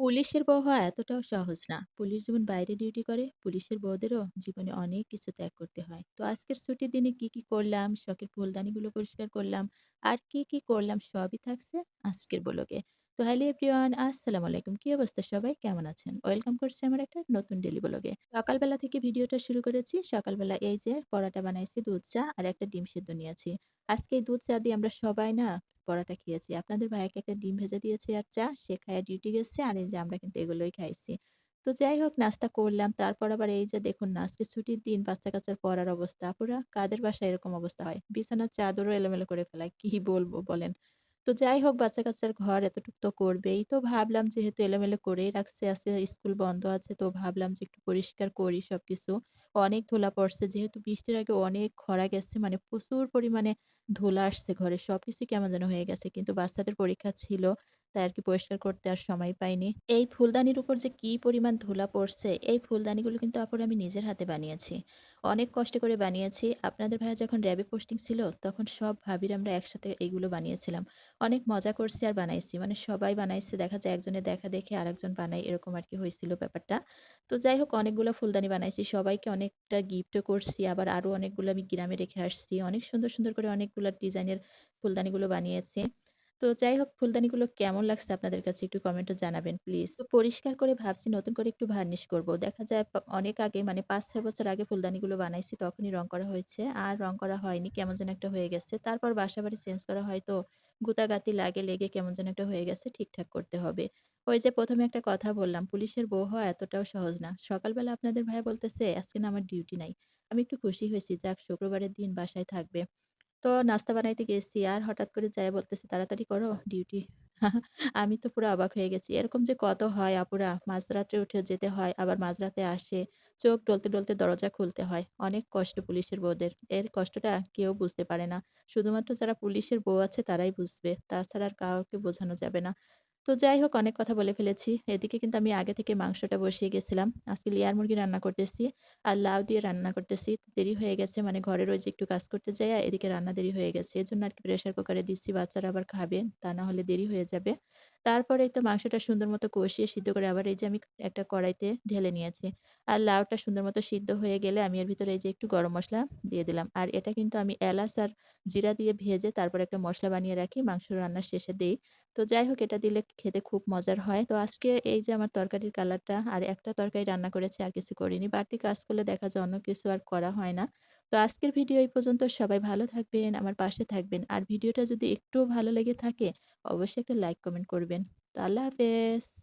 পুলিশের বউ হওয়া এতটাও সহজ না। পুলিশ যেমন বাইরে ডিউটি করে, পুলিশের বউদেরও জীবনে অনেক কিছু ত্যাগ করতে হয়। তো আজকের ছুটির দিনে কি করলাম, শখের ফুলদানিগুলো পরিষ্কার করলাম, আর কি করলাম সবই থাকছে আজকের ব্লগে। তো হ্যালো এভরিওয়ান, আসসালামু আলাইকুম। কি অবস্থা সবাই? কেমন আছেন? ওয়েলকাম করছি আমার একটা নতুন ডেইলি ব্লগে। সকালবেলা থেকে ভিডিওটা শুরু করেছি। সকালবেলা এই যে পরাটা বানাইছি, দুধ চা আর একটা ডিম সিদ্ধ নিয়েছি। আজকে এই দুধ চা দিয়ে আমরা সবাই না পরাটা খেয়েছি। আপনাদের ভাইয়াকে একটা ডিম ভেজে দিয়েছি আর চা। সে খাইয়া ডিউটি গেছে। আর এই যে আমরা কিন্তু এগুলোই খাইছি। তো যাই হোক নাস্তা করলাম। তারপর আবার এই যে দেখুন না আজকে ছুটির দিন বাচ্চা-কাচ্চার পড়ার অবস্থা। আপুরা কাদের বাসায় এরকম অবস্থা হয়? বিছানার চাদরও এলোমেলো করে ফেলায়। কি বলবো বলেন? তো যাই হোক বাচ্চা-কাচ্চার ঘর এতটুক তো করবেই। তো ভাবলাম যেহেতু এলোমেলো করেই রাখছে, আজকে স্কুল বন্ধ আছে তো ভাবলাম যে একটু পরিষ্কার করি সবকিছু। অনেক ধুলা পড়ছে যেহেতু বৃষ্টির আগে অনেক খরা গেছে মানে প্রচুর পরিমাণে ধুলা আসছে ঘরে। সবকিছুই কেমন যেন হয়ে গেছে। কিন্তু বাচ্চাদের পরীক্ষা ছিল। তাই আরকি পরিষ্কার করতে আর সময় পাইনি। এই ফুলদানির উপর যে কি পরিমাণ ধুলা পড়ছে, এই ফুলদানিগুলো কিন্তু আপুরা আমি নিজের হাতে বানিয়েছি। অনেক কষ্ট করে বানিয়েছি। আপনাদের ভাইয়া যখন র‍্যাবে পোস্টিং ছিল, তখন সব ভাবিরা আমরা একসাথে এইগুলো বানিয়েছিলাম। অনেক মজা করছি আর বানাইছি। মানে সবাই বানাইছে। দেখা যায় একজনের দেখা দেখে আরেকজন বানায় এরকম আরকি হয়েছিল ব্যাপারটা। তো যাই হোক অনেকগুলো ফুলদানি বানাইছি। সবাইকে অনেকটা গিফটও করছি। আবার আরো অনেকগুলো আমি গ্রামে রেখে আসছি। অনেক সুন্দর করে অনেকগুলা ডিজাইনের ফুলদানিগুলো বানিয়েছি। তো যাই হোক ফুলদানিগুলো কেমন লাগছে আপনাদের কাছে একটু কমেন্টে জানাবেন প্লিজ। তো পরিষ্কার করে ভাবছি নতুন করে একটু ভার্নিশ করব। দেখা যায় অনেক আগে মানে ৫-৬ বছর আগে ফুলদানিগুলো বানাইছি তখনই রং করা হয়েছে। আর রং করা হয়নি। কেমন যেন একটা হয়ে গেছে। তারপর বাসাবাড়ি চেঞ্জ করা হয় তো গুতাগাতি লেগে কেমন যেন একটা হয়ে গেছে। ঠিকঠাক করতে হবে। ওই যে ১ম এ একটা কথা বললাম, পুলিশের বউ হওয়া এতটাও সহজ না। সকালবেলা আপনাদের ভাইয়া বলতেছে, "আজকে না আমার ডিউটি নাই।" আমি একটু খুশি হয়েছি, যাক শুক্রবারের দিন বাসায় থাকবে। তো নাস্তা বানাইতে গেছি আর হঠাৎ করে যাইয়া বলতেছে, "তাড়াতাড়ি করো ডিউটি।" আমি তো পুরা অবাক হয়ে গেছি। এরকম যে কত হয় আপুরা, মাঝরাত্রে উঠে যেতে হয়, আবার মাঝরাতে আসে। চোখ ডলতে দরজা খুলতে হয়। অনেক কষ্ট পুলিশের বউদের। এর কষ্টটা কেউ বুঝতে পারে না। শুধুমাত্র যারা পুলিশের বউ আছে তারাই বুঝবে। তাছাড়া আর কাউকে বোঝানো যাবে না। তো যাই হোক অনেক কথা বলে ফেলেছি। এদিকে কিন্তু আমি আগে থেকে মাংসটা বসিয়ে গেছিলাম। আজকে লেয়ার মুরগি রান্না করতেছি আর লাউ দিয়ে রান্না করতেছি। দেরি হয়ে গেছে মানে ঘরের ওই যে একটু কাজ করতে যাইয়া এদিকে রান্না দেরি হয়ে গেছে। এজন্য আরকি প্রেশার কুকারে দিচ্ছি বাচ্চারা আবার খাবে। তা না হলে দেরি হয়ে যাবে। তারপরে এই তো মাংসটা সুন্দর মতো কষিয়ে সিদ্ধ করে আবার এই যে আমি একটা কড়াইতে ঢেলে নিয়েছি। আর লাউটা সুন্দর মতো সিদ্ধ হয়ে গেলে আমি এর ভিতরে এই যে একটু গরম মসলা দিয়ে দিলাম। আর এটা কিন্তু আমি এলাচ আর জিরা দিয়ে ভেজে তারপর একটা মসলা বানিয়ে রাখি। মাংস রান্নার শেষে দেই। তো যাই হোক এটা দিলে খেতে খুব মজার হয়। তো আজকে এই যে আমার তরকারির কালারটা আর একটা তরকারি রান্না করেছি আর কিছু করিনি। বাড়তি কাজ করলে দেখা যায় অন্য কিছু আর করা হয় না। তো আজকের ভিডিও এই পর্যন্ত। সবাই ভালো থাকবেন, আমার পাশে থাকবেন। আর ভিডিওটা যদি একটুও ভালো লেগে থাকে অবশ্যই একটা লাইক কমেন্ট করবেন। তো আল্লাহ হাফেজ।